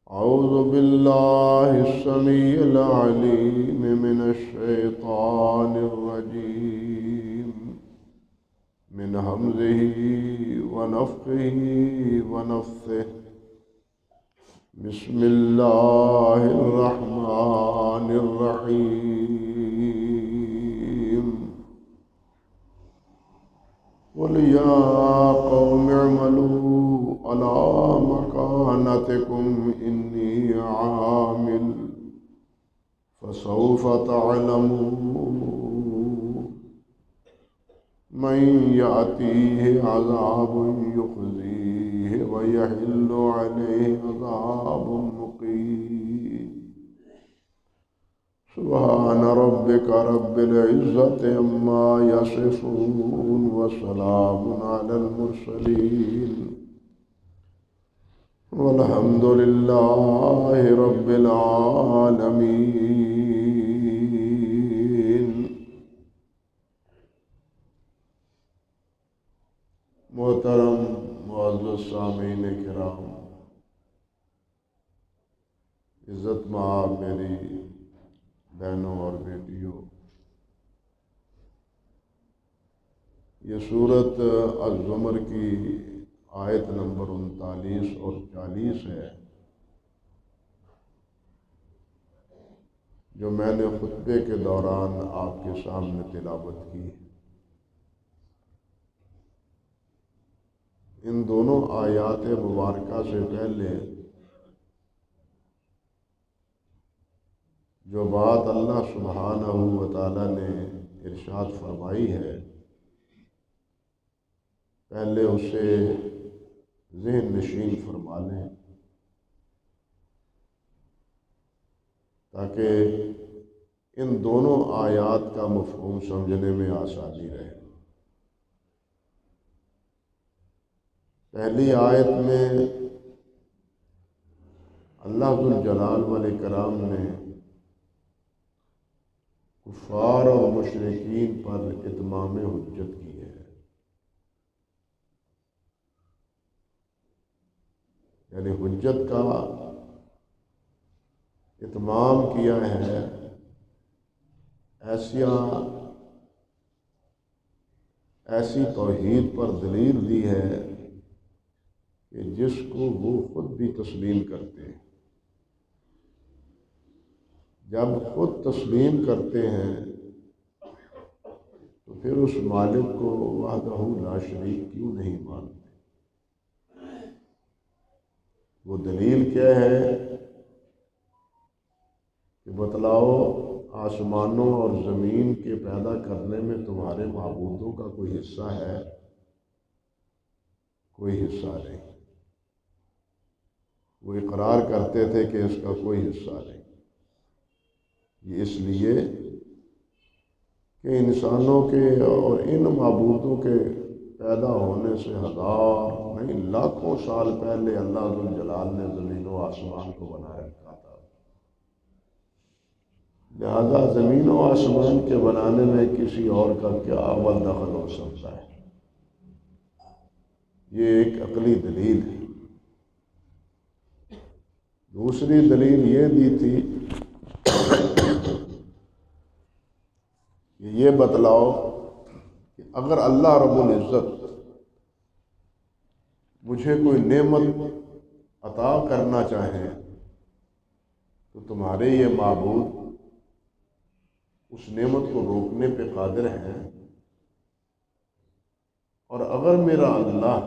أعوذ بالله السميع العليم من الشيطان الرجيم من همزه ونفخه ونفثه. بسم الله الرحمن الرحيم. قل يا قوم اعملوا على مكانتكم إني عامل فسوف تعلمون من يأتيه عذاب يخزيه ويحل عليه عذاب مقيم. سبحان ربك رب العزة عما يصفون وسلام على المرسلين والحمد لله رب العالمين. محترم معزز سامعین کرام، عزت مآب میری بہنوں اور بیٹیوں، یہ سورت الزمر کی آیت نمبر 39 اور 40 ہے جو میں نے خطبے کے دوران آپ کے سامنے تلاوت کی. ان دونوں آیات مبارکہ سے پہلے جو بات اللہ سبحانہ و تعالی نے ارشاد فرمائی ہے، پہلے اسے ذہن نشین فرما لیں تاکہ ان دونوں آیات کا مفہوم سمجھنے میں آسانی رہے. پہلی آیت میں اللہ ذوالجلال والاکرام نے کفار اور مشرکین پر اتمام حجت کی ہے، یعنی حجت کا اتمام کیا ہے، ایسی توحید پر دلیل دی ہے کہ جس کو وہ خود بھی تسلیم کرتے ہیں. جب خود تسلیم کرتے ہیں تو پھر اس مالک کو وحدہ لا شریک کیوں نہیں مانتے؟ وہ دلیل کیا ہے کہ بتلاؤ آسمانوں اور زمین کے پیدا کرنے میں تمہارے معبودوں کا کوئی حصہ ہے؟ کوئی حصہ نہیں. وہ اقرار کرتے تھے کہ اس کا کوئی حصہ نہیں. یہ اس لیے کہ انسانوں کے اور ان معبودوں کے پیدا ہونے سے ہزار نہیں لاکھوں سال پہلے اللہ ذوالجلال نے زمین و آسمان کو بنا رکھا تھا. لہذا زمین و آسمان کے بنانے میں کسی اور کا کیا اول دخل ہو سکتا ہے؟ یہ ایک عقلی دلیل ہے. دوسری دلیل یہ دی تھی کہ یہ بتلاؤ کہ اگر اللہ رب العزت مجھے کوئی نعمت عطا کرنا چاہیں تو تمہارے یہ معبود اس نعمت کو روکنے پہ قادر ہیں، اور اگر میرا اللہ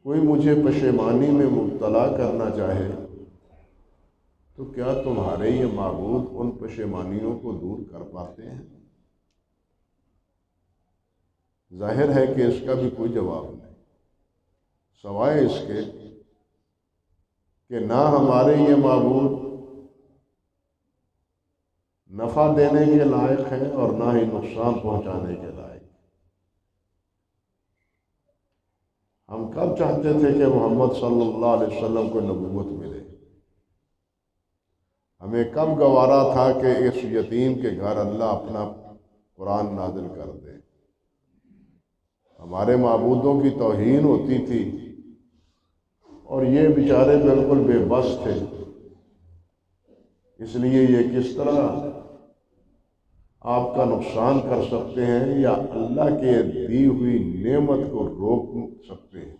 کوئی مجھے پشیمانی میں مبتلا کرنا چاہے تو کیا تمہارے یہ معبود ان پشیمانیوں کو دور کر پاتے ہیں؟ ظاہر ہے کہ اس کا بھی کوئی جواب نہیں، سوائے اس کے کہ نہ ہمارے یہ معبود نفع دینے کے لائق ہیں اور نہ ہی نقصان پہنچانے کے لائق. ہم کب چاہتے تھے کہ محمد صلی اللہ علیہ وسلم کو نبوت ملے؟ ہمیں کب گوارا تھا کہ اس یتیم کے گھر اللہ اپنا قرآن نازل کر دے؟ ہمارے معبودوں کی توہین ہوتی تھی اور یہ بیچارے بالکل بے بس تھے، اس لیے یہ کس طرح آپ کا نقصان کر سکتے ہیں یا اللہ کے دی ہوئی نعمت کو روک سکتے ہیں؟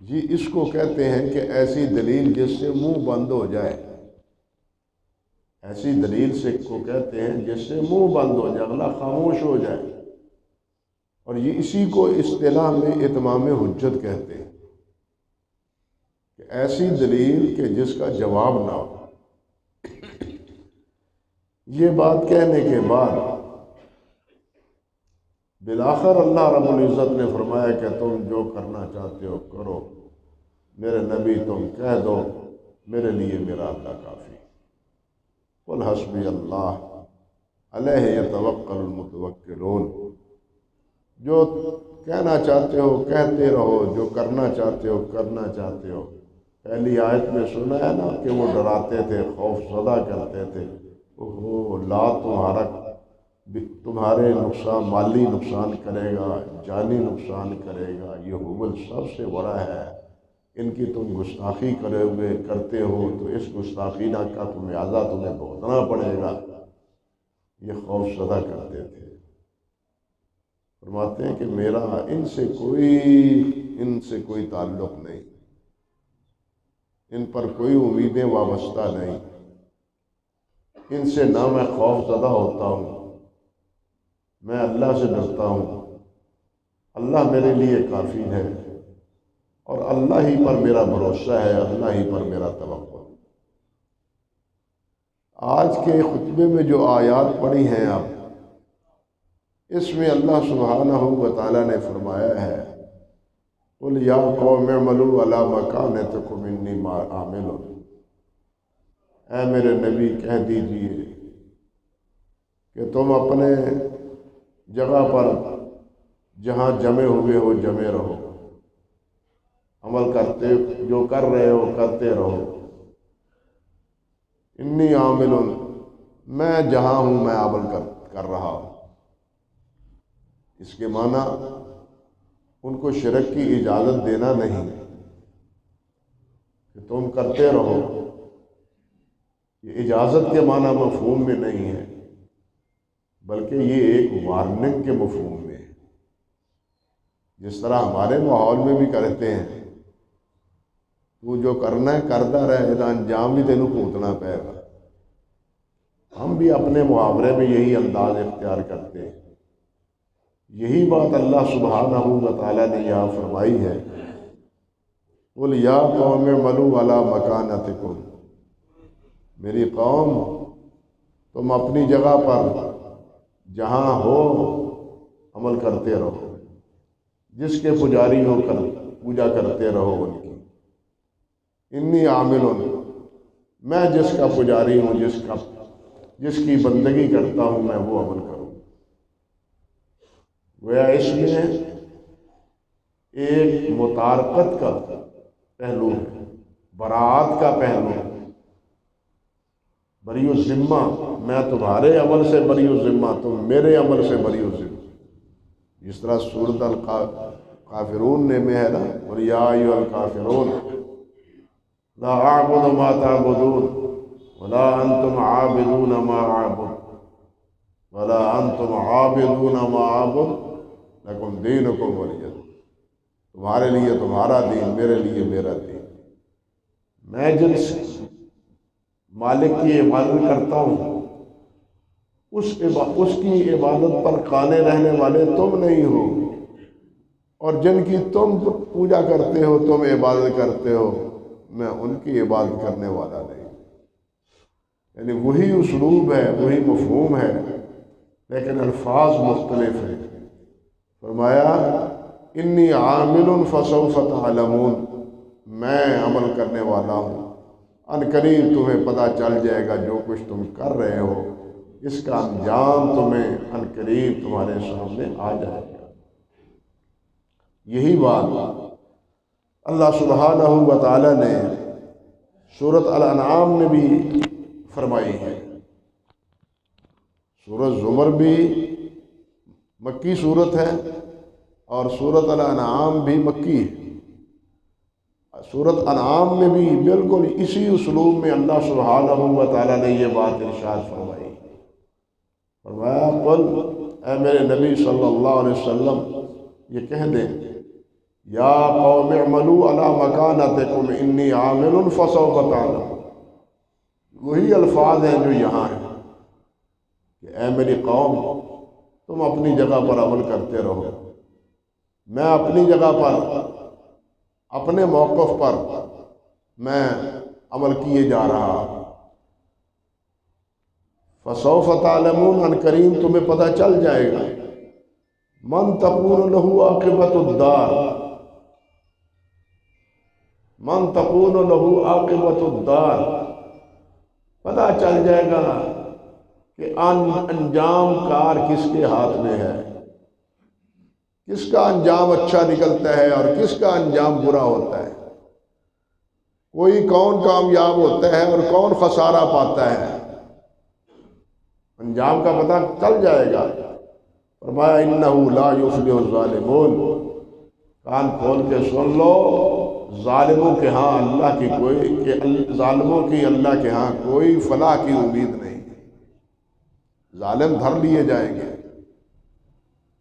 جی اس کو کہتے ہیں کہ ایسی دلیل جس سے منہ بند ہو جائے، ایسی دلیل سے کو کہتے ہیں جس سے منہ بند ہو جائے، اگلا خاموش ہو جائے، اور یہ اسی کو اصطلاح میں اتمام حجت کہتے ہیں کہ ایسی دلیل کہ جس کا جواب نہ ہو۔ یہ بات کہنے کے بعد بالآخر اللہ رب العزت نے فرمایا کہ تم جو کرنا چاہتے ہو کرو، میرے نبی تم کہہ دو میرے لیے میرا اللہ کافی، قل حسبی اللہ علیہ یتوکل المتوکلون۔ جو کہنا چاہتے ہو کہتے رہو، جو کرنا چاہتے ہو کرنا چاہتے ہو۔ پہلی آیت میں سنا ہے نا کہ وہ ڈراتے تھے، خوف زدہ کرتے تھے، لا تمہارے نقصان، مالی نقصان کرے گا، جانی نقصان کرے گا، یہ حبل سب سے بڑا ہے، ان کی تم گستاخی کرتے ہو تو اس گستاخی کا خمیازہ تمہیں بھگتنا پڑے گا۔ یہ خوف زدہ کرتے تھے۔ فرماتے ہیں کہ میرا ان سے کوئی تعلق نہیں، ان پر کوئی امیدیں وابستہ نہیں، ان سے نہ میں خوف زدہ ہوتا ہوں، میں اللہ سے ڈرتا ہوں، اللہ میرے لیے کافی ہے، اور اللہ ہی پر میرا بھروسہ ہے، اللہ ہی پر میرا توکل۔ آج کے خطبے میں جو آیات پڑھی ہیں آپ، اس میں اللہ سبحانہ و تعالیٰ نے فرمایا ہے قل یا قوم اعملوا علی مکانتکم انی عامل۔ اے میرے نبی کہہ دیجئے کہ تم اپنے جگہ پر جہاں جمے ہوئے ہو جمے رہو، عمل کرتے جو کر رہے ہو کرتے رہو۔ انی عامل، میں جہاں ہوں میں عمل کر رہا ہوں۔ اس کے معنی ان کو شرک کی اجازت دینا نہیں کہ تم کرتے رہو، یہ اجازت کے معنی مفہوم میں نہیں ہے، بلکہ یہ ایک وارننگ کے مفہوم میں ہے۔ جس طرح ہمارے ماحول میں بھی کرتے ہیں، تو جو کرنا ہے کرتا رہے گا، انجام بھی تینوں بھگتنا پڑے گا۔ ہم بھی اپنے محاورے میں یہی انداز اختیار کرتے ہیں۔ یہی بات اللہ سبحانہ و تعالیٰ نے یہاں فرمائی ہے قل یا قوم اعملوا علی مکانتکم، میری قوم تم اپنی جگہ پر جہاں ہو عمل کرتے رہو، جس کے پجاری ہو کر پوجا کرتے رہو ان کی۔ انی عامل، میں جس کا پجاری ہوں، جس کی بندگی کرتا ہوں، میں وہ عمل کروں۔ گویا اس میں ایک مطابقت کا پہلو ہے، براعت کا پہلو ہے، بری الذمہ، میں تمہارے عمل سے بری الذمہ، تم میرے عمل سے بری الذمہ۔ جس طرح سورۃ الکافرون میں ہے نا، قل یا ایھا الکافرون لا اعبد ما تعبدون ولا انتم عابدون ما اعبد ولا انتم عابدون ما اعبد لکم دینکم ولی دین۔ تمہارے لیے تمہارا دین، میرے لیے میرا دین۔ میں جس مالک کی عبادت کرتا ہوں، اس کی عبادت پر قانے رہنے والے تم نہیں ہو، اور جن کی تم پوجا کرتے ہو، تم عبادت کرتے ہو، میں ان کی عبادت کرنے والا نہیں۔ یعنی وہی اسلوب ہے، وہی مفہوم ہے، لیکن الفاظ مختلف ہیں۔ فرمایا انی عامل فسوف تعلمون، میں عمل کرنے والا ہوں، ان قریب تمہیں پتہ چل جائے گا جو کچھ تم کر رہے ہو، اس کا انجام تمہیں ان قریب تمہارے سامنے آ جائے گا۔ یہی بات اللہ سبحانہ و تعالیٰ نے سورۃ الانعام میں بھی فرمائی ہے۔ سورۃ زمر بھی مکی صورت ہے، اور سورۃ الانعام بھی مکی ہے۔ سورۃ انعام میں بھی بالکل اسی اسلوب میں اللہ سبحانہ و تعالیٰ نے یہ بات ارشاد فرمائی، فرمایا قل، اے میرے نبی صلی اللہ علیہ وسلم یہ کہہ دیں، یا قوم اعملوا علی مکانتکم انی عامل فسوف تعلمون، وہی الفاظ ہیں جو یہاں ہیں کہ اے میری قوم تم اپنی جگہ پر عمل کرتے رہو، میں اپنی جگہ پر اپنے موقف پر میں عمل کیے جا رہا، فسوف تعلمون، ان قریب تمہیں پتہ چل جائے گا، من تکون لہ عاقبۃ الدار، من تکون لہ عاقبۃ الدار، پتہ چل جائے گا کہ انجام کار کس کے ہاتھ میں ہے، کس کا انجام اچھا نکلتا ہے اور کس کا انجام برا ہوتا ہے، کوئی کون کامیاب ہوتا ہے اور کون خسارہ پاتا ہے، انجام کا پتہ چل جائے گا۔ فرمایا انہ لا یفلح الظالمون، کان کھول کے سن لو، ظالموں کے ہاں اللہ کی ظالموں کی اللہ کے ہاں کوئی فلاح کی امید نہیں، ظالم دھر لیے جائیں گے۔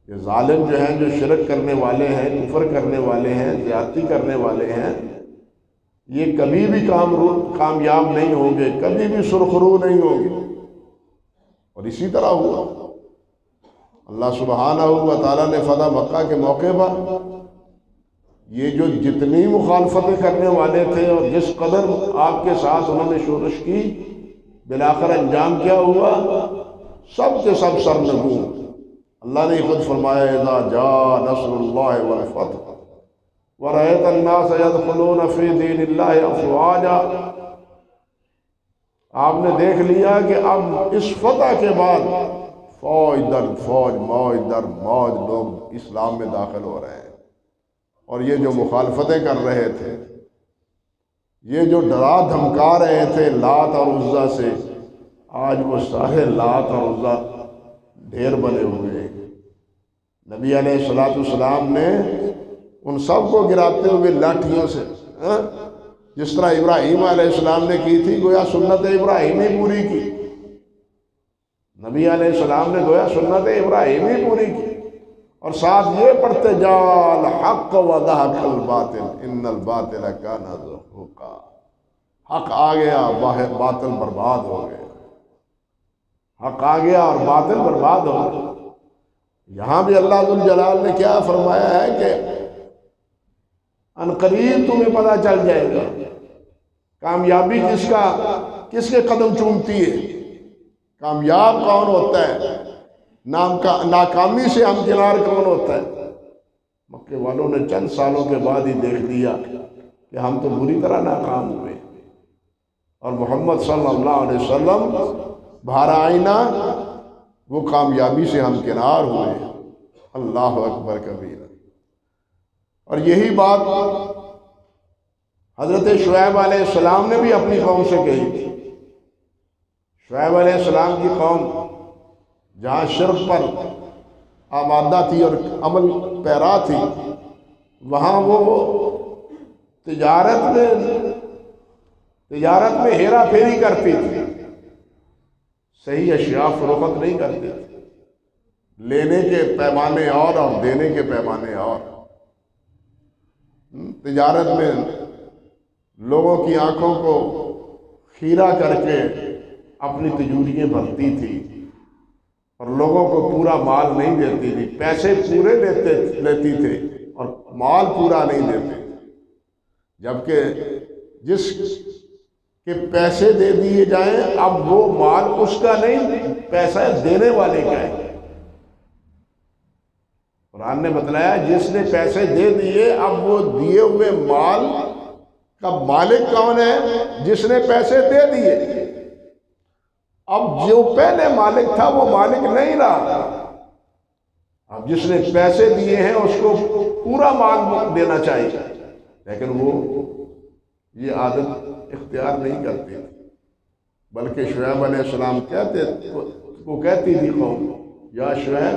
یہ ظالم جو ہیں، جو شرک کرنے والے ہیں، کفر کرنے والے ہیں، زیادتی کرنے والے ہیں، یہ کبھی بھی کامیاب نہیں ہوں گے، کبھی بھی سرخرو نہیں ہوں گے۔ اور اسی طرح ہوا، اللہ سبحانہ و تعالیٰ نے فتح مکہ کے موقع پر یہ جو جتنی مخالفتیں کرنے والے تھے اور جس قدر آپ کے ساتھ انہوں نے شورش کی، بالآخر انجام کیا ہوا؟ سب کے سب سرنگوں۔ اللہ نے خود فرمایا اذا جاء نصر اللہ والفتح ورأیت الناس يدخلون فی دین اللہ افواجا، آپ نے دیکھ لیا کہ اب اس فتح کے بعد فوج در فوج، موج در موج لوگ اسلام میں داخل ہو رہے ہیں، اور یہ جو مخالفتیں کر رہے تھے، یہ جو ڈرا دھمکا رہے تھے لات اور عزا سے، آج وہ سارے لات اور عزا ڈھیر بنے ہوئے ہیں۔ نبی علیہ السلام نے ان سب کو گراتے ہوئے لاٹھیوں سے، جس طرح ابراہیم علیہ السلام نے کی تھی، گویا سنت ابراہیمی پوری کی، نبی علیہ السلام نے گویا سنت ابراہیمی پوری کی، اور ساتھ یہ پڑھتے جا الحق وضحق الباطل ان الباطل کان زہوقا، حق آ گیا، باطل برباد ہو گیا، حق آ گیا اور باطل برباد ہو گیا۔ یہاں بھی اللہ ذوالجلال نے کیا فرمایا ہے کہ عنقریب تمہیں پتہ چل جائے گا کامیابی کس کے قدم چومتی ہے، کامیاب کون ہوتا ہے، ناکامی سے ہمکنار کون ہوتا ہے۔ مکے والوں نے چند سالوں کے بعد ہی دیکھ لیا کہ ہم تو بری طرح ناکام ہوئے، اور محمد صلی اللہ علیہ وسلم بہر آئینہ وہ کامیابی سے ہمکنار ہوئے۔ اللہ اکبر کبیرہ۔ اور یہی بات حضرت شعیب علیہ السلام نے بھی اپنی قوم سے کہی تھی۔ شعیب علیہ السلام کی قوم جہاں شرک پر آمادہ تھی اور عمل پیرا تھی، وہاں وہ تجارت میں ہیرا پھیری کرتی تھی، صحیح اشیاء فروخت نہیں کرتی تھی، لینے کے پیمانے اور دینے کے پیمانے اور۔ تجارت میں لوگوں کی آنکھوں کو خیرہ کر کے اپنی تجوریاں بھرتی تھی، اور لوگوں کو پورا مال نہیں دیتی تھی، پیسے پورے لیتی تھی اور مال پورا نہیں دیتے، جبکہ جس کے پیسے دے دیے جائیں اب وہ مال اس کا نہیں، پیسہ دینے والے کا ہے۔ قرآن نے بتلایا جس نے پیسے دے دیے، اب وہ دیے ہوئے مال کا مالک کون ہے؟ جس نے پیسے دے دیے۔ اب جو پہلے مالک تھا وہ مالک نہیں رہا، اب جس نے پیسے دیے ہیں اس کو پورا مال دینا چاہیے، لیکن وہ یہ عادت اختیار نہیں کرتی، بلکہ شعیب علیہ السلام کہتی تھی قوم، یا شعیب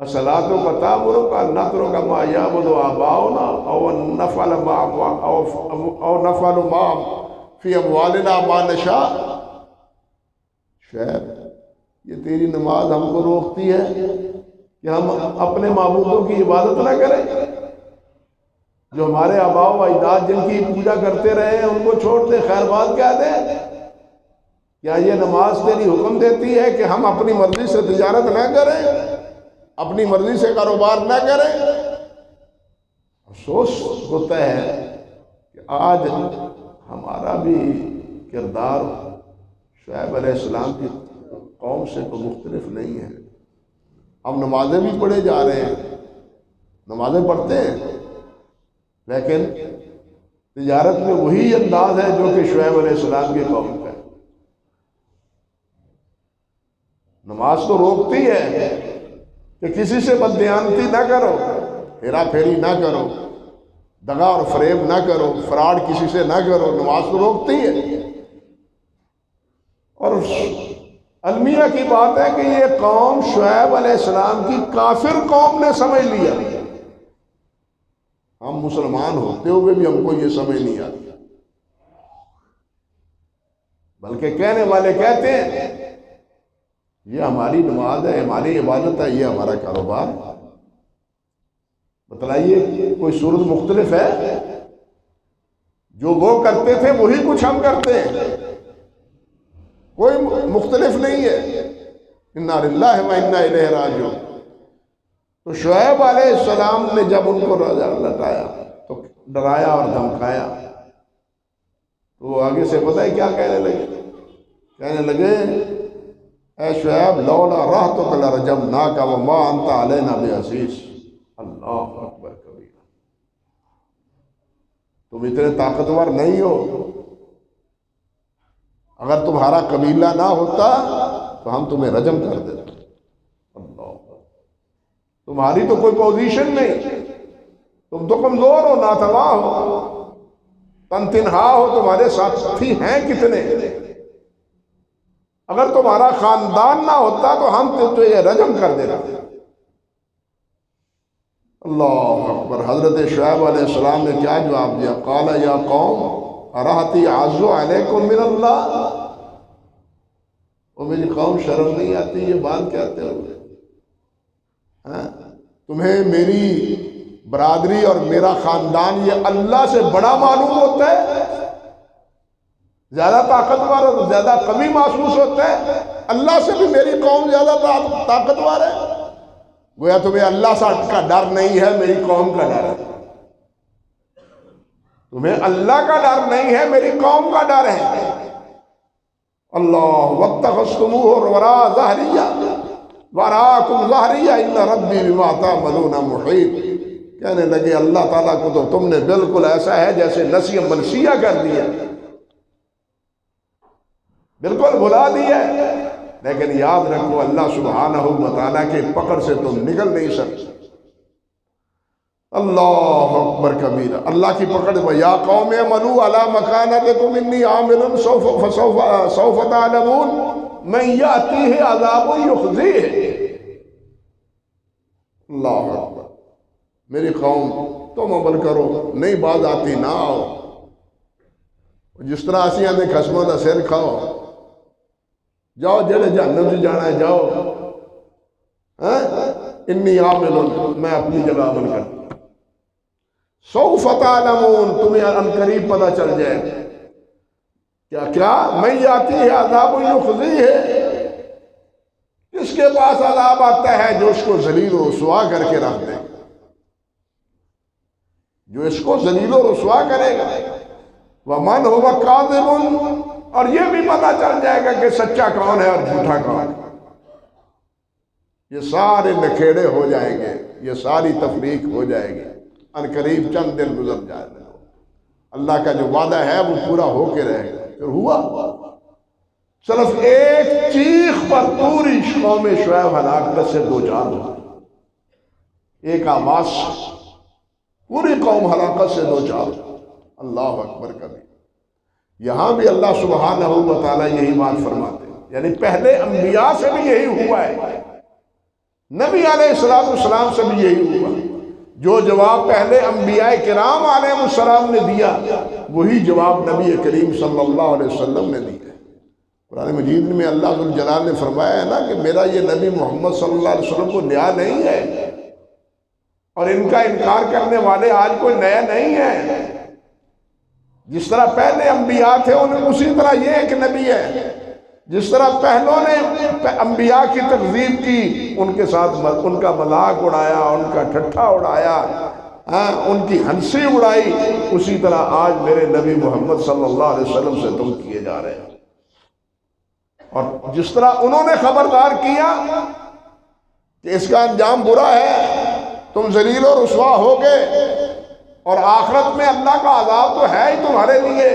الصلاۃ تأمرک ان نترک ما یعبد آباؤنا او نفعل ما فی اموالنا ما نشاء۔ شعیب، یہ تیری نماز ہم کو روکتی ہے کہ ہم اپنے معبودوں کی عبادت نہ کریں؟ جو ہمارے آباء و اجداد جن کی پوجا کرتے رہے ہیں ان کو چھوڑ دیں، خیر بات کیا دیں؟ کیا یہ نماز تیری حکم دیتی ہے کہ ہم اپنی مرضی سے تجارت نہ کریں، اپنی مرضی سے کاروبار نہ کریں؟ افسوس ہوتا ہے کہ آج ہمارا بھی کردار شعیب علیہ السلام کی قوم سے تو مختلف نہیں ہے۔ ہم نمازیں بھی پڑھے جا رہے ہیں، نمازیں پڑھتے ہیں، لیکن تجارت میں وہی انداز ہے جو کہ شعیب علیہ السلام کی قوم کا ہے۔ نماز تو روکتی ہے کہ کسی سے بددیانتی نہ کرو، ہیرا پھیری نہ کرو، دغا اور فریب نہ کرو، فراڈ کسی سے نہ کرو، نماز تو روکتی ہے۔ اور المیہ کی بات ہے کہ یہ قوم شعیب علیہ السلام کی کافر قوم نے سمجھ لیا۔ ہم مسلمان ہوتے ہوئے بھی ہم کو یہ سمجھ نہیں آتی، بلکہ کہنے والے کہتے ہیں یہ ہماری نماز ہے، ہماری عبادت ہے، یہ ہمارا کاروبار ہے۔ بتلائیے کوئی صورت مختلف ہے؟ جو وہ کرتے تھے وہی کچھ ہم کرتے ہیں، کوئی مختلف نہیں ہے۔ انا للہ و انا الیہ راجعون۔ تو شعیب علیہ السلام نے جب ان کو لٹایا تو ڈرایا اور دھمکایا، تو وہ آگے سے پتہ ہے کیا کہنے لگے؟ کہنے لگے اے شعیب لولا رہتک لرجمناک وما انت علینا بعزیز۔ اللہ اکبر کبیرہ، تم اتنے طاقتور نہیں ہو، اگر تمہارا قبیلہ نہ ہوتا تو ہم تمہیں رجم کر دیتے۔ اللہ، تمہاری تو کوئی پوزیشن نہیں، تم تو کمزور ہو، ناتواں ہو، تن تنہا ہو، تمہارے ساتھی ہیں کتنے؟ اگر تمہارا خاندان نہ ہوتا تو ہم تجھے رجم کر دیتے۔ اللہ اکبر۔ حضرت شعیب علیہ السلام نے کیا جواب دیا؟ قال یا قوم ارہتی اعز علیکم من اللہ۔ وہ میری قوم شرم نہیں آتی یہ بات کہتے ہوئے؟ تمہیں میری برادری اور میرا خاندان یہ اللہ سے بڑا معلوم ہوتا ہے؟ زیادہ طاقتور اور زیادہ قوی محسوس ہوتا ہے؟ اللہ سے بھی میری قوم زیادہ طاقتور ہے؟ گویا تمہیں اللہ کا ڈر نہیں ہے، میری قوم کا ڈر ہے۔ تمہیں اللہ کا ڈر نہیں ہے، میری قوم کا ڈر ہے۔ اللہ واتخذتموہ وراء ظہریہ وراءکم ظہریہ ان ربی بما تعملون محیط۔ کہنے لگے اللہ تعالیٰ کو تو تم نے بالکل ایسا ہے جیسے نسیہ منسیہ کر دیا، بالکل بھلا دیا ہے، لیکن یاد رکھو اللہ سبحانہ و تعالیٰ کے پکڑ سے تم نکل نہیں سکتے۔ اللہ اکبر کبیرہ۔ اللہ کی پکڑ میں یا قوم اعملوا علی مکانتکم انی عامل سوف تعلمون من یأتیہ عذاب یخزیہ۔ اللہ اکبر۔ میری قوم تم عمل کرو، نہیں باز آتی نہ آؤ، جس طرح اسیاں نے خسموں دا سر کھاؤ، جاؤ جڑے جہنم سے جانا ہے جاؤ، انی عامل، میں اپنی جگہ عمل کرتا ہوں۔ سوف تعلمون، تمہیں ان قریب پتہ چل جائے کیا من یاتی عذاب یخزی ہے، کس کے پاس عذاب آتا ہے جو اس کو ذلیل و رسوا کر کے رکھ دے، جو اس کو ذلیل و رسوا کرے گا۔ ومن هو کاذب، اور یہ بھی پتہ چل جائے گا کہ سچا کون ہے اور جھوٹا کون ہے۔ یہ سارے نکھیڑے ہو جائیں گے، یہ ساری تفریق ہو جائے گی، ان قریب چند دن گزر جائے گا، اللہ کا جو وعدہ ہے وہ پورا ہو کے رہے گا۔ پھر ہوا صرف ایک چیخ پر پوری قوم شعیب ہلاکت سے دوچار ہوا، ایک آواز پوری قوم ہلاکت سے دوچار ہوا۔ اللہ اکبر کبھی۔ یہاں بھی اللہ سبحانہ و تعالیٰ یہی بات فرماتے ہیں، یعنی پہلے انبیاء سے بھی یہی ہوا ہے، نبی علیہ السلام سے بھی یہی ہوا، جو جواب پہلے انبیاء کرام علیہ السلام نے دیا وہی جواب نبی کریم صلی اللہ علیہ وسلم نے دیا۔ قرآن مجید میں اللہ ذوالجلال نے فرمایا ہے نا کہ میرا یہ نبی محمد صلی اللہ علیہ وسلم کو نیا نہیں ہے، اور ان کا انکار کرنے والے آج کوئی نیا نہیں ہے۔ جس طرح پہلے انبیاء تھے اسی طرح یہ ایک نبی ہے۔ جس طرح پہلوں نے انبیاء کی تکذیب کی، ان کے ساتھ ان کا مذاق اڑایا، ان کا ٹھٹھا اڑایا، ان کی ہنسی اڑائی، اسی طرح آج میرے نبی محمد صلی اللہ علیہ وسلم سے تم کیے جا رہے ہیں۔ اور جس طرح انہوں نے خبردار کیا کہ اس کا انجام برا ہے، تم ذلیل و رسوا ہوگے، اور آخرت میں اللہ کا عذاب تو ہے ہی تمہارے لیے،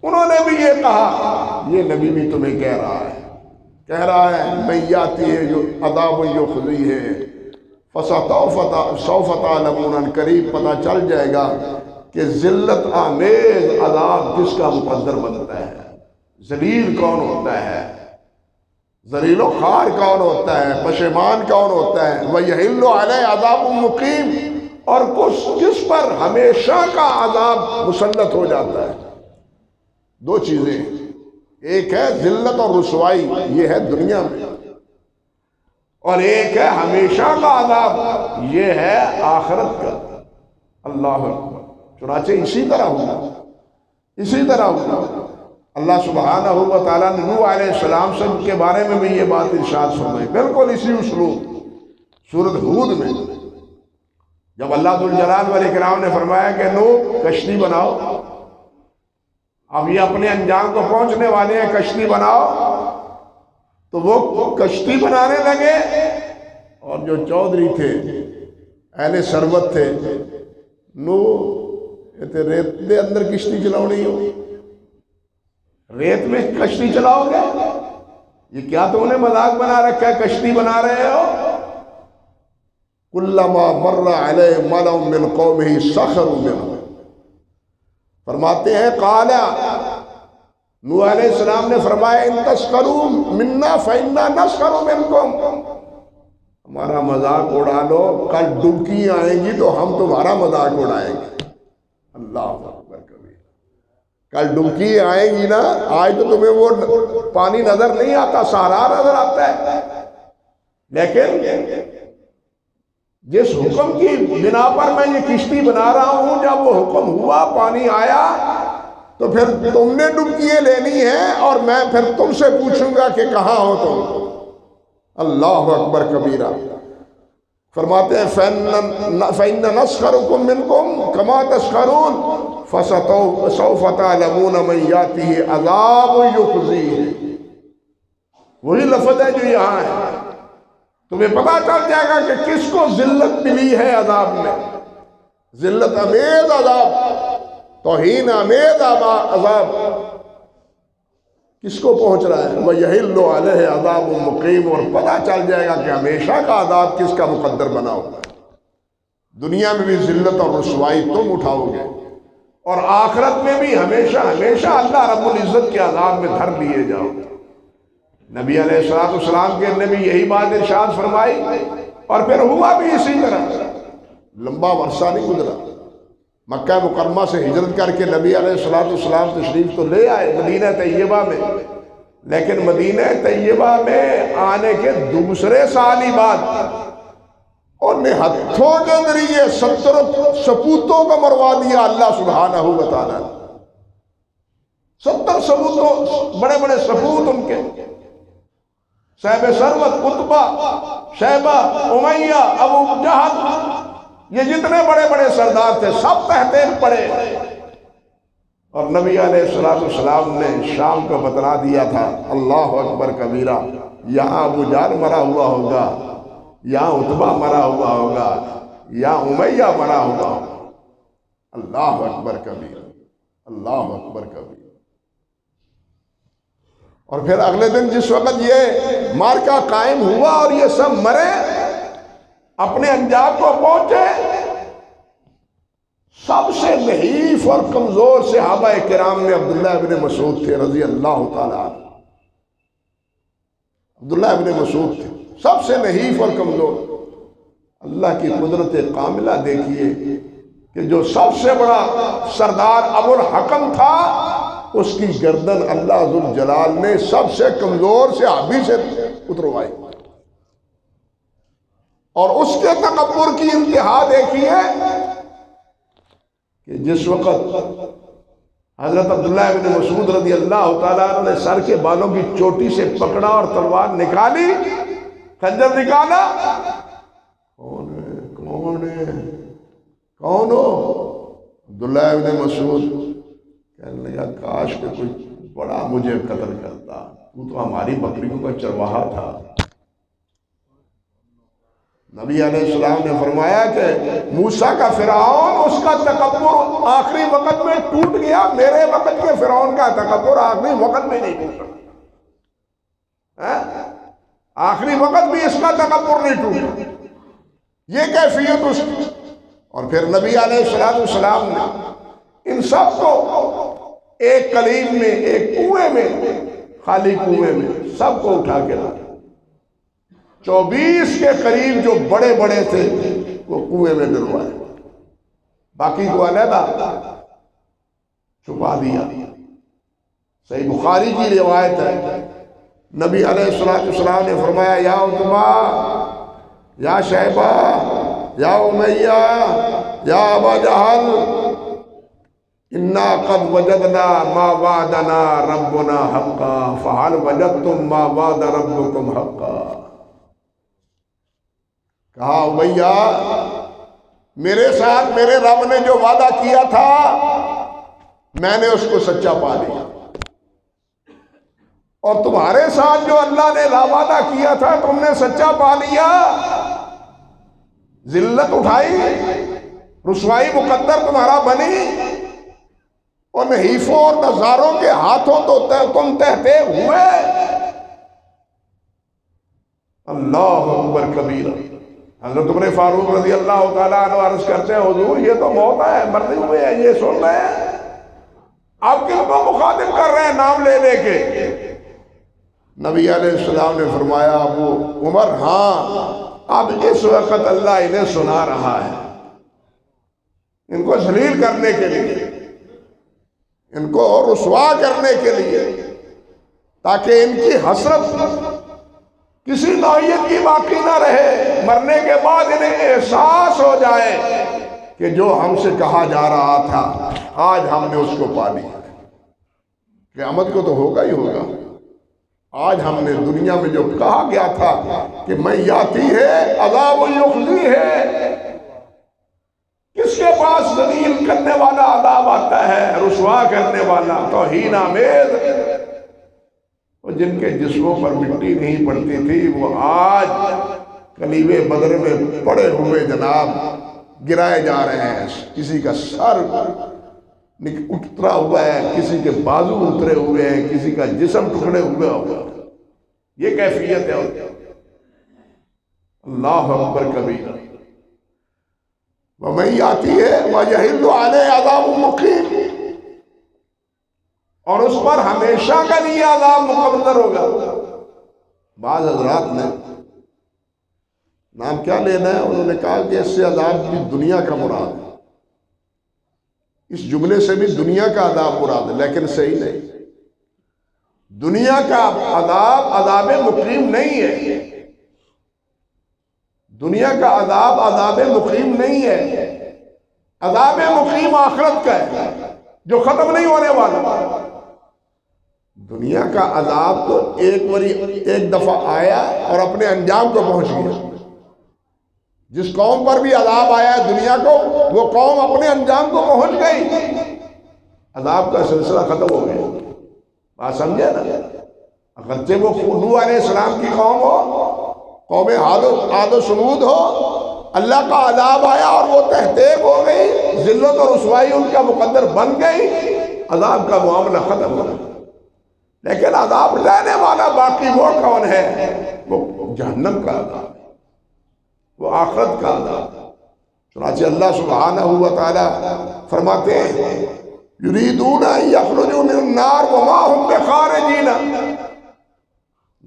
انہوں نے بھی یہ کہا، یہ نبی بھی تمہیں کہہ رہا ہے میں یاتی ہے جو عذاب یخزی ہے سوف تعلمون، قریب پتہ چل جائے گا کہ ذلت آمیز عذاب کس کا مقدر بنتا ہے، ذلیل کون ہوتا ہے، ذلیل و خوار کون ہوتا ہے، پشیمان کون ہوتا ہے، وَيَحِلُّ عَلَيْهِ عَذَابٌ مُقِيمٌ، اور کس پر ہمیشہ کا عذاب مسلط ہو جاتا ہے۔ دو چیزیں، ایک ہے ذلت اور رسوائی، یہ ہے دنیا میں، اور ایک ہے ہمیشہ کا عذاب، یہ ہے آخرت کا۔ اللہ اکبر۔ چنانچہ اسی طرح ہوا اللہ سبحانہ و تعالیٰ نے نوح علیہ السلام سے کے بارے میں بھی یہ بات ارشاد فرمائی، بالکل اسی اسلوب، سورۃ ہود میں، جب اللہ ذوالجلال والاکرام نے فرمایا کہ نوح کشتی بناؤ، اب یہ اپنے انجام کو پہنچنے والے ہیں، کشتی بناؤ، تو وہ کشتی بنانے لگے، اور جو چودھری تھے، اہل ثروت تھے، ریت دے اندر کشتی چلاؤ نہیں ہو، ریت میں کشتی چلاؤ گے، یہ کیا تم نے مذاق بنا رکھا ہے، کشتی بنا رہے ہو؟ کلما مر علیہ ملأ من قومہ سخروا منہ، فرماتے ہیں قال نوح علیہ السلام نے فرمایا ان تسخروا منا فإنا نسخر منکم، ہمارا مذاق اڑا لو، کل ڈبکی آئیں گی تو ہم تمہارا مذاق اڑائیں گے۔ اللہ اکبر کبیر، کل ڈبکی آئیں گی نا، آج تو تمہیں وہ پانی نظر نہیں آتا، صحرا نظر آتا ہے، لیکن جس حکم کی بنا پر میں یہ کشتی بنا رہا ہوں، جب وہ حکم ہوا، پانی آیا، تو پھر تم نے ڈبکیاں لینی ہیں، اور میں پھر تم سے پوچھوں گا کہ کہاں ہو تم۔ اللہ اکبر کبیرہ۔ فرماتے ہیں فَإِنَّ نَسْخَرُكُم مِّنكُمْ كَمَا تَسْخَرُونَ فَسَوْفَ تَعْلَمُونَ مَن يَأْتِيهِ عَذَابٌ يُخْزِيهِ، وہی لفظ ہے جو یہاں ہے، تمہیں پتا چل جائے گا کہ کس کو ذلت ملی ہے عذاب میں، ذلت امیز عذاب، توہین امیز عذاب کس کو پہنچ رہا ہے، وَيَحِلُّ عَلَيْهِ عَذَابٌ مُقِيمٌ، اور پتا چل جائے گا کہ ہمیشہ کا عذاب کس کا مقدر بنا ہوگا۔ دنیا میں بھی ذلت اور رسوائی تم اٹھاؤ گے، اور آخرت میں بھی ہمیشہ اللہ رب العزت کے عذاب میں دھر لیے جاؤ گے۔ نبی علیہ السلام کے نے بھی یہی بات ارشاد فرمائی، اور پھر ہوا بھی اسی طرح، لمبا عرصہ نہیں گزرا، مکہ مکرمہ سے ہجرت کر کے نبی علیہ السلام تشریف تو لے آئے مدینہ طیبہ میں، لیکن مدینہ طیبہ میں آنے کے دوسرے سال ہی بعد انہوں نے ہتھوں کے ذریعے 70 سپوتوں کو مروا دیا اللہ سبحانہ و تعالیٰ، 70 سپوتوں، بڑے بڑے سپوت ان کے، صاحب ثروت، عتبہ، شیبہ، امیہ، ابو جہل، یہ جتنے بڑے بڑے سردار تھے سب تحت پڑے، اور نبی علیہ السلام نے شام کو بتلا دیا تھا، اللہ اکبر کبیرہ، یہاں ابو جہل مرا ہوا ہوگا، یہاں عتبہ مرا ہوا ہوگا، یہاں امیہ مرا ہوا ہوگا۔ اللہ اکبر کبیرہ، اللہ اکبر کبیرہ۔ اور پھر اگلے دن جس وقت یہ مارکہ قائم ہوا اور یہ سب مرے، اپنے انجام کو پہنچے، سب سے ضعیف اور کمزور صحابہ کرام میں عبداللہ ابن مسعود تھے رضی اللہ تعالیٰ عنہ، عبداللہ ابن مسعود تھے۔ سب سے نحیف اور کمزور. اللہ کی قدرت کاملہ دیکھیے کہ جو سب سے بڑا سردار ابو الحکم تھا اس کی گردن اللہ ذوالجلال نے سب سے کمزور صحابی سے اتروائی. اور اس کے تکبر کی انتہا دیکھیے کہ جس وقت حضرت عبداللہ بن مسعود رضی اللہ تعالیٰ عنہ نے سر کے بالوں کی چوٹی سے پکڑا اور تلوار نکالی، خنجر نکالا. کون ہو؟ عبداللہ بن مسعود. کہنے لگا کاش کہ کوئی بڑا مجھے قتل کرتا، تو ہماری بکریوں کا چرواہا تھا. نبی علیہ السلام نے فرمایا کہ موسیٰ کا فرعون اس کا تکبر آخری وقت میں ٹوٹ گیا، میرے وقت کے فرعون کا تکبر آخری وقت میں نہیں ٹوٹا. آخری وقت بھی اس کا تکبر نہیں ٹوٹا. یہ کیفیت اس کی. اور پھر نبی علیہ السلام نے ان سب کو ایک کلیم میں، ایک کنویں میں، خالی کنویں میں سب کو اٹھا کے لایا. 24 کے قریب جو بڑے بڑے تھے وہ کنویں میں ڈلوائے، باقی کو علیحدہ چھپا دیا. صحیح بخاری کی روایت ہے، نبی علیہ السلام نے فرمایا یا عتبہ، یا شیبہ، یا امیہ، یا ابا جہل، انا قد وجدنا ما وعدنا ربنا حقا فهل وجدتم ما وعد ربكم حقا. کہا امیہ، میرے ساتھ میرے رب نے جو وعدہ کیا تھا میں نے اس کو سچا پا لیا، اور تمہارے ساتھ جو اللہ نے وعدہ کیا تھا تم نے سچا پا لیا. ذلت اٹھائی، رسوائی مقدر تمہارا بنی، اور نحیفوں اور نظاروں کے ہاتھوں تو تم تہتے ہوئے. اللہ اکبر کبیرہ. حضرت عمر فاروق رضی اللہ تعالیٰ عنہ عرض کرتے ہیں حضور یہ تو موت ہے، مرتے ہوئے ہیں، یہ سن رہے ہیں، آپ کن کو مخاطب کر رہے ہیں نام لے لے کے؟ نبی علیہ السلام نے فرمایا ابو عمر ہاں اب اس وقت اللہ انہیں سنا رہا ہے، ان کو ذلیل کرنے کے لیے، ان کو رسوا کرنے کے لیے، تاکہ ان کی حسرت کسی نوعیت کی باقی نہ رہے. مرنے کے بعد انہیں احساس ہو جائے کہ جو ہم سے کہا جا رہا تھا آج ہم نے اس کو پا لیا. قیامت کو تو ہوگا ہی ہوگا. آج ہم نے دنیا میں جو کہا گیا تھا کہ میں یاتی ہے عذاب یخزی ہے، کس کے پاس ذلیل کرنے والا عذاب آتا ہے، رسوا کرنے والا، توہین آمیز. جن کے جسموں پر مٹی نہیں پڑتی تھی وہ آج کلیب بدر میں پڑے ہوئے جناب گرائے جا رہے ہیں. کسی کا سر اترا ہوا ہے، کسی کے بازو اترے ہوئے ہیں، کسی کا جسم ٹکڑے ہوئے ہوگا. یہ کیفیت ہے. اللہ اکبر کبیرہ. وَمَن آتی ہے وَيَحِلُّ عَلَيْهِ عَذَابٌ مُقِيمٌ، اور اس پر ہمیشہ کا لیے عذاب مقدر ہوگا. بعض حضرات نے نام کیا لینا ہے، انہوں نے کہا کہ اس سے عذاب بھی دنیا کا مراد ہے، اس جملے سے بھی دنیا کا عذاب مراد ہے، لیکن صحیح نہیں. دنیا کا عذاب عذاب مقیم نہیں ہے. دنیا کا عذاب عذاب مقیم نہیں ہے. عذاب مقیم آخرت کا ہے جو ختم نہیں ہونے والا. دنیا کا عذاب تو ایک دفعہ آیا اور اپنے انجام کو پہنچ گیا. جس قوم پر بھی عذاب آیا ہے دنیا کو، وہ قوم اپنے انجام کو پہنچ گئی، عذاب کا سلسلہ ختم ہو گیا. بات سمجھے نا؟ اگرچہ وہ نوح علیہ السلام کی قوم ہو، قوم عاد و ثمود ہو، اللہ کا عذاب آیا اور وہ تہذیب ہو گئی، ذلت اور رسوائی ان کا مقدر بن گئی، عذاب کا معاملہ ختم ہو گیا. لیکن عذاب رہنے والا باقی وہ کون ہے؟ وہ جہنم کا عذاب، وہ آخرت کا عذاب. چنانچہ اللہ سبحانہ و تعالی فرماتے ہیں یریدون ان یخرجوا من النار وما هم بخارجین.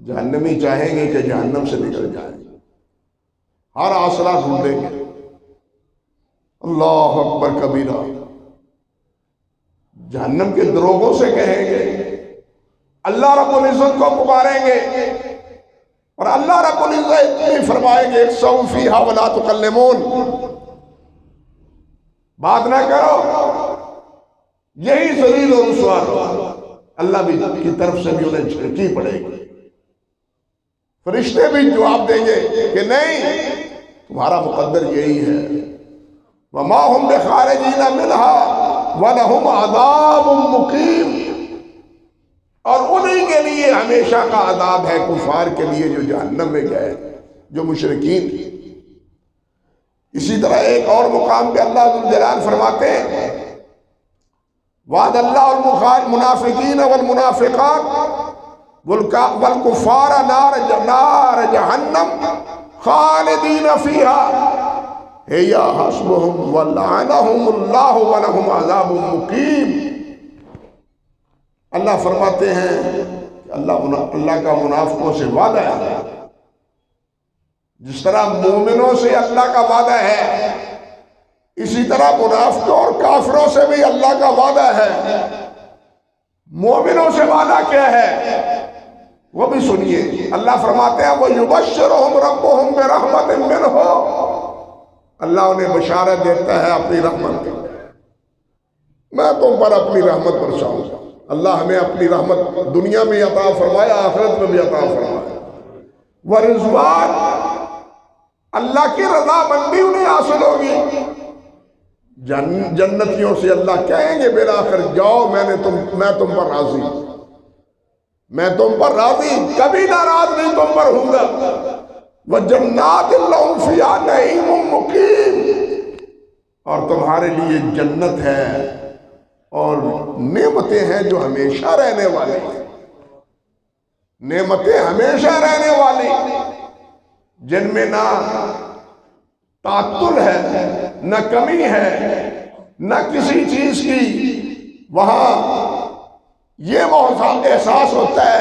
جہنمی چاہیں گے کہ جہنم سے نکل جائیں، ہر آسرا ڈھونڈیں گے۔ اللہ اکبر کبیرہ، جہنم کے دروغوں سے کہیں گے، اللہ رب العزت کو پکاریں گے، اور اللہ رب العزت بھی فرمائیں گے اخسؤوا فیہا ولا تکلمون، بات نہ کرو، یہی ذلیل و رسوا۔ اللہ بھی کی طرف سے بھی انہیں جھڑکی پڑے گی، فرشتے بھی جواب دیں گے کہ نہیں، تمہارا مقدر یہی ہے۔ وَمَا هُمْ بِخَارِجِينَ مِنْهَا وَلَهُمْ عَذَابٌ مُقِيمٌ، اور انہی کے لیے ہمیشہ کا عذاب ہے، کفار کے لیے جو جہنم میں گئے، جو مشرکین۔ اسی طرح ایک اور مقام پہ اللہ ذوالجلال فرماتے ہیں وعد اللہ المنافقین والمنافقات والکفار نار جہنم خالدین فیہا ہی حسبہم ولعنہم اللہ ولہم عذاب مقیم۔ اللہ فرماتے ہیں کہ اللہ کا منافقوں سے وعدہ ہے، جس طرح مومنوں سے اللہ کا وعدہ ہے، اسی طرح منافقوں اور کافروں سے بھی اللہ کا وعدہ ہے۔ مومنوں سے وعدہ کیا ہے وہ بھی سنیے، اللہ فرماتے ہیں وَيُبَشِّرُهُمْ رَبُّهُمْ بِرَحْمَةٍ مِّنْهُ، اللہ انہیں بشارت دیتا ہے اپنی رحمت کی، میں تم پر اپنی رحمت برساؤں گا۔ اللہ ہمیں اپنی رحمت دنیا میں عطا فرمائے، آخرت میں بھی عطا فرمائے۔ ورضوان، اللہ کی رضا مندی انہیں حاصل ہوگی۔ جنتیوں سے اللہ کہیں گے بالآخر جاؤ، میں تم پر راضی، میں تم پر راضی، کبھی ناراض نہیں تم پر ہوں گا۔ وَجَنَّاتٍ لَّهُمْ فِيهَا نَعِيمٌ مُقِيمٌ، اور تمہارے لیے جنت ہے اور نعمتیں ہیں جو ہمیشہ رہنے والی ہیں، نعمتیں ہمیشہ رہنے والی، جن میں نہ تعطل ہے، نہ کمی ہے، نہ کسی چیز کی وہاں یہ بہت احساس ہوتا ہے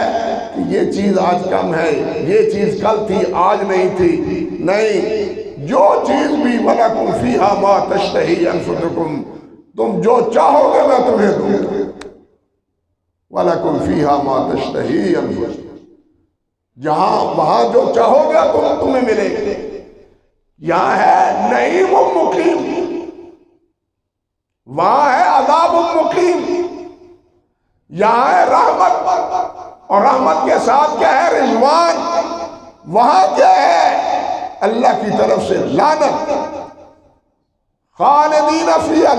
کہ یہ چیز آج کم ہے، یہ چیز کل تھی آج نہیں تھی، نہیں، جو چیز بھی وَلَكُمْ فِيهَا مَا تَشْتَهِي أَنفُسُكُمْ، تم جو چاہو گے میں تمہیں دوں گا۔ وَلَكُمْ فِيهَا مَا تَشْتَهِي أَنفُسُكُمْ، وہاں جو چاہو گے تمہیں ملے گا۔ یہاں ہے نعیم مقیم، وہاں ہے عذاب مقیم، یہاں ہے رحمت، اور رحمت کے ساتھ کیا ہے رضوان، وہاں کیا ہے اللہ کی طرف سے لعنت۔ خالدین فیہا،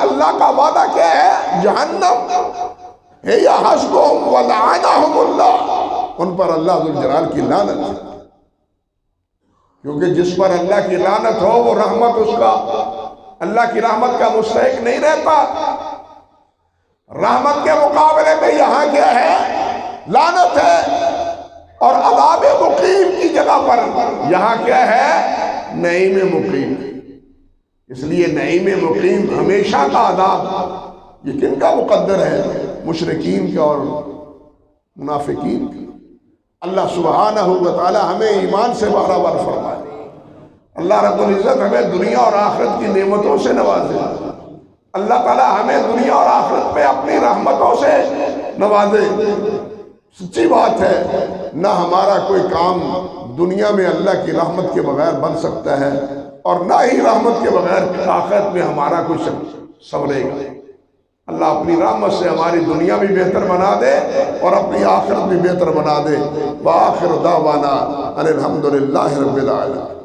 اللہ کا وعدہ کیا ہے جہنم، ہی حسبہم ولعنہم اللہ، ان پر اللہ ذوالجلال کی لعنت ہے، کیونکہ جس پر اللہ کی لعنت ہو وہ رحمت اس کا، اللہ کی رحمت کا مستحق نہیں رہتا۔ رحمت کے مقابلے میں یہاں کیا ہے لعنت ہے، اور عذاب مقیم کی جگہ پر یہاں کیا ہے نعیم مقیم۔ اس لیے نعیم مقیم ہمیشہ کا عذاب یہ کن کا مقدر ہے؟ مشرکین کا اور منافقین کا۔ اللہ سبحانہ و تعالی ہمیں ایمان سے بہرہور فرمائے، اللہ رب العزت ہمیں دنیا اور آخرت کی نعمتوں سے نوازے، اللہ تعالی ہمیں دنیا اور آخرت پہ اپنی رحمتوں سے نوازے۔ سچی بات ہے، نہ ہمارا کوئی کام دنیا میں اللہ کی رحمت کے بغیر بن سکتا ہے، اور نہ ہی رحمت کے بغیر آخرت میں ہمارا کوئی سنورے گا۔ اللہ اپنی رحمت سے ہماری دنیا بھی بہتر بنا دے اور اپنی آخرت بھی بہتر بنا دے۔ وآخر دعوانا ان الحمدللہ رب العالمین۔